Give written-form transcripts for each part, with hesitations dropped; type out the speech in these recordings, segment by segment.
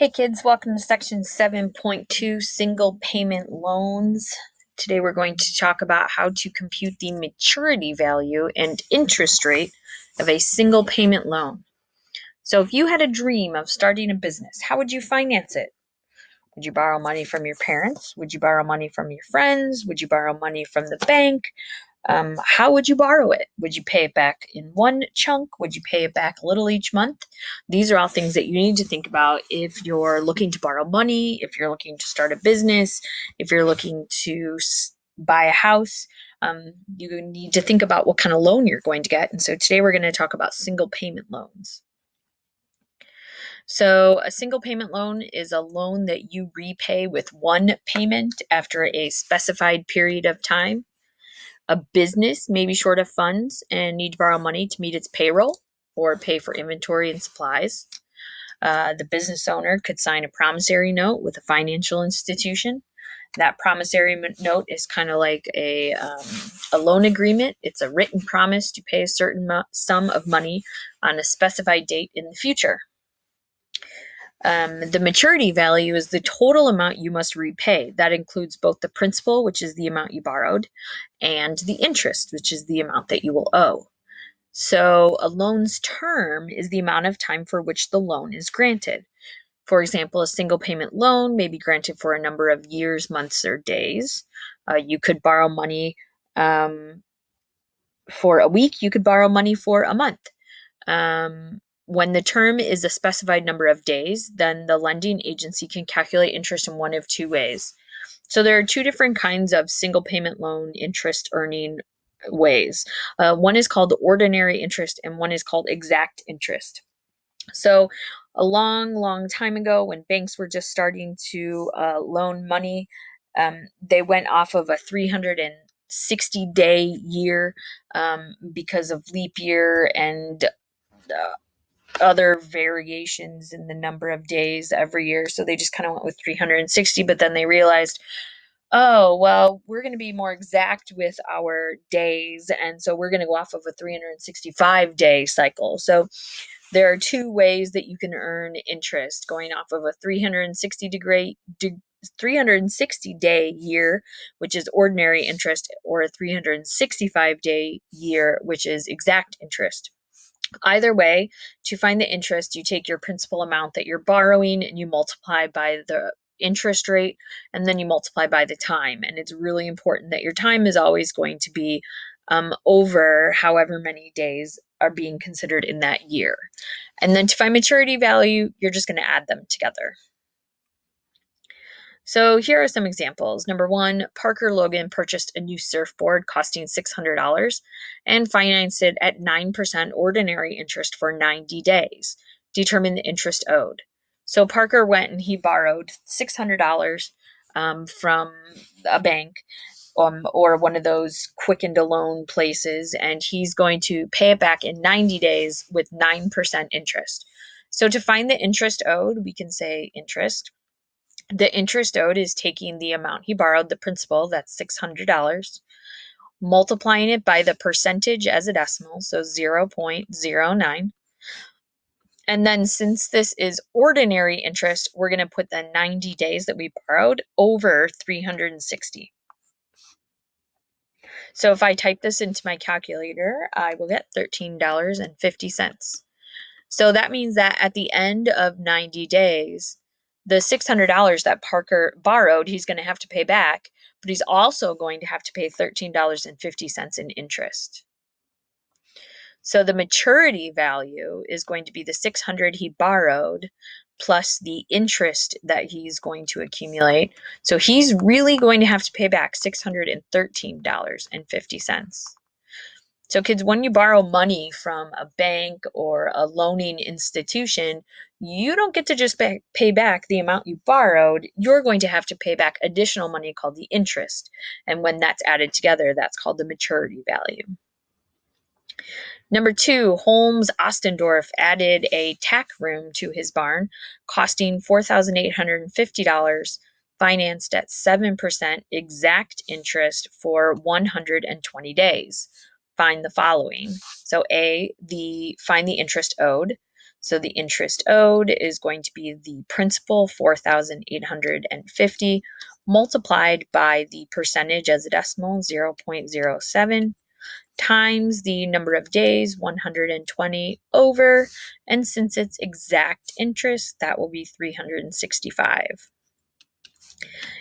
Hey kids, welcome to section 7.2, single payment loans. Today we're going to talk about how to compute the maturity value and interest rate of a single payment loan. So if you had a dream of starting a business, how would you finance it? Would you borrow money from your parents? Would you borrow money from your friends? Would you borrow money from the bank? How would you borrow it? Would you pay it back in one chunk? Would you pay it back a little each month? These are all things that you need to think about if you're looking to borrow money, if you're looking to start a business, if you're looking to buy a house. You need to think about what kind of loan you're going to get. And so today we're going to talk about single payment loans. So a single payment loan is a loan that you repay with one payment after a specified period of time. A business may be short of funds and need to borrow money to meet its payroll or pay for inventory and supplies. The business owner could sign a promissory note with a financial institution. That promissory note is kind of like a loan agreement. It's a written promise to pay a certain sum of money on a specified date in the future. The maturity value is the total amount you must repay. That includes both the principal, which is the amount you borrowed, and the interest, which is the amount that you will owe. So a loan's term is the amount of time for which the loan is granted. For example, a single payment loan may be granted for a number of years, months, or days. You could borrow money for a week. You could borrow money for a month. When the term is a specified number of days, then the lending agency can calculate interest in one of two ways. So there are two different kinds of single payment loan interest earning ways. One is called ordinary interest and one is called exact interest. So a long time ago, when banks were just starting to loan money, they went off of a 360-day year because of leap year and other variations in the number of days every year. So they just kind of went with 360, but then they realized, oh, well, we're going to be more exact with our days. And so we're going to go off of a 365-day cycle. So there are two ways that you can earn interest going off of a 360-day year, which is ordinary interest, or a 365-day year, which is exact interest. Either way, to find the interest, you take your principal amount that you're borrowing and you multiply by the interest rate, and then you multiply by the time. And it's really important that your time is always going to be over however many days are being considered in that year. And then to find maturity value, you're just going to add them together. So here are some examples. Number one, Parker Logan purchased a new surfboard costing $600 and financed it at 9% ordinary interest for 90 days. Determine the interest owed. So Parker went and he borrowed $600 from a bank or one of those quicken to loan places, and he's going to pay it back in 90 days with 9% interest. So to find the interest owed, we can say interest. The interest owed is taking the amount he borrowed, the principal, that's $600, multiplying it by the percentage as a decimal, so 0.09. And then since this is ordinary interest, we're going to put the 90 days that we borrowed over 360. So if I type this into my calculator, I will get $13.50. So that means that at the end of 90 days, the $600 that Parker borrowed, he's going to have to pay back, but he's also going to have to pay $13.50 in interest. So the maturity value is going to be the $600 he borrowed plus the interest that he's going to accumulate. So he's really going to have to pay back $613.50. So kids, when you borrow money from a bank or a loaning institution, you don't get to just pay back the amount you borrowed. You're going to have to pay back additional money called the interest. And when that's added together, that's called the maturity value. Number two, Holmes Ostendorf added a tack room to his barn, costing $4,850, financed at 7% exact interest for 120 days. Find the following. So A, find the interest owed. So the interest owed is going to be the principal, 4,850, multiplied by the percentage as a decimal, 0.07, times the number of days, 120, over, and since it's exact interest, that will be 365.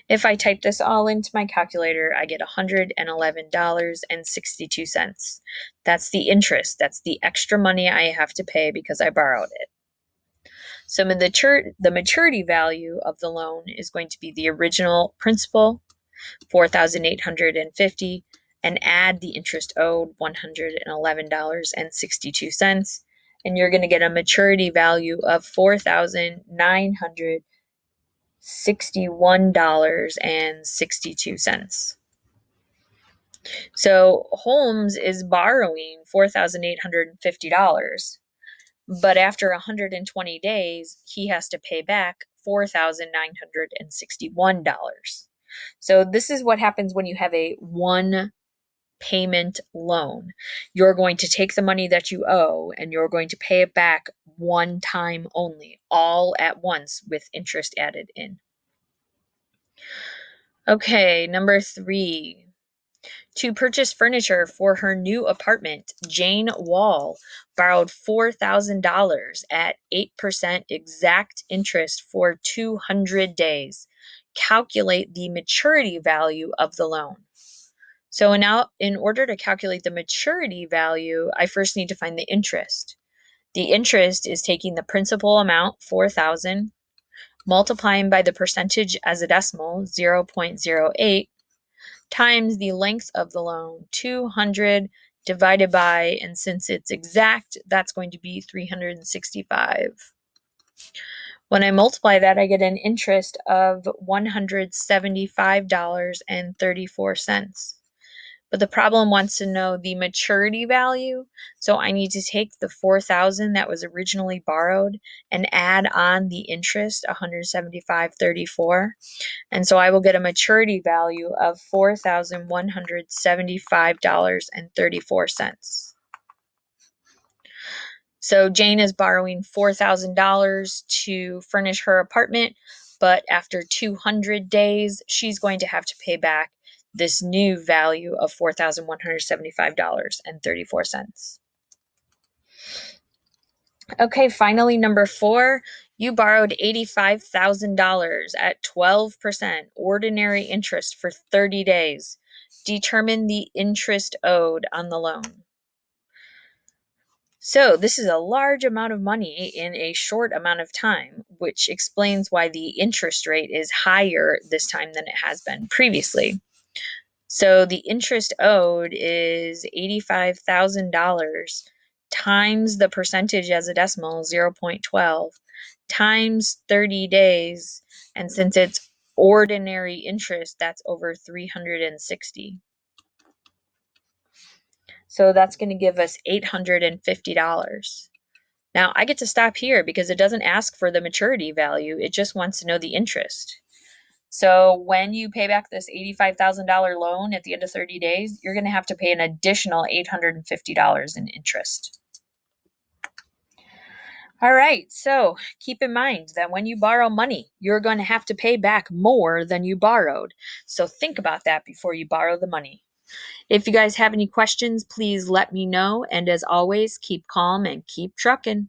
If I type this all into my calculator, I get $111.62. That's the interest. That's the extra money I have to pay because I borrowed it. So the maturity value of the loan is going to be the original principal, 4,850, and add the interest owed, $111.62. And you're going to get a maturity value of $4,961.62. So Holmes is borrowing $4,850, but after 120 days, he has to pay back $4,961. So this is what happens when you have a one payment loan. You're going to take the money that you owe and you're going to pay it back one time only, all at once with interest added in. Okay, number 3. To purchase furniture for her new apartment, Jane Wall borrowed $4,000 at 8% exact interest for 200 days. Calculate the maturity value of the loan. So now, in order to calculate the maturity value, I first need to find the interest. The interest is taking the principal amount, 4,000, multiplying by the percentage as a decimal, 0.08, times the length of the loan, 200, divided by, and since it's exact, that's going to be 365. When I multiply that, I get an interest of $175.34. But the problem wants to know the maturity value. So I need to take the 4,000 that was originally borrowed and add on the interest, 175.34. And so I will get a maturity value of $4,175.34. So Jane is borrowing $4,000 to furnish her apartment, but after 200 days, she's going to have to pay back this new value of $4,175.34. Okay, finally, number 4, you borrowed $85,000 at 12% ordinary interest for 30 days. Determine the interest owed on the loan. So this is a large amount of money in a short amount of time, which explains why the interest rate is higher this time than it has been previously. So the interest owed is $85,000 times the percentage as a decimal, 0.12, times 30 days. And since it's ordinary interest, that's over 360. So that's going to give us $850. Now I get to stop here because it doesn't ask for the maturity value. It just wants to know the interest. So when you pay back this $85,000 loan at the end of 30 days, you're going to have to pay an additional $850 in interest. All right, so keep in mind that when you borrow money, you're going to have to pay back more than you borrowed. So think about that before you borrow the money. If you guys have any questions, please let me know. And as always, keep calm and keep trucking.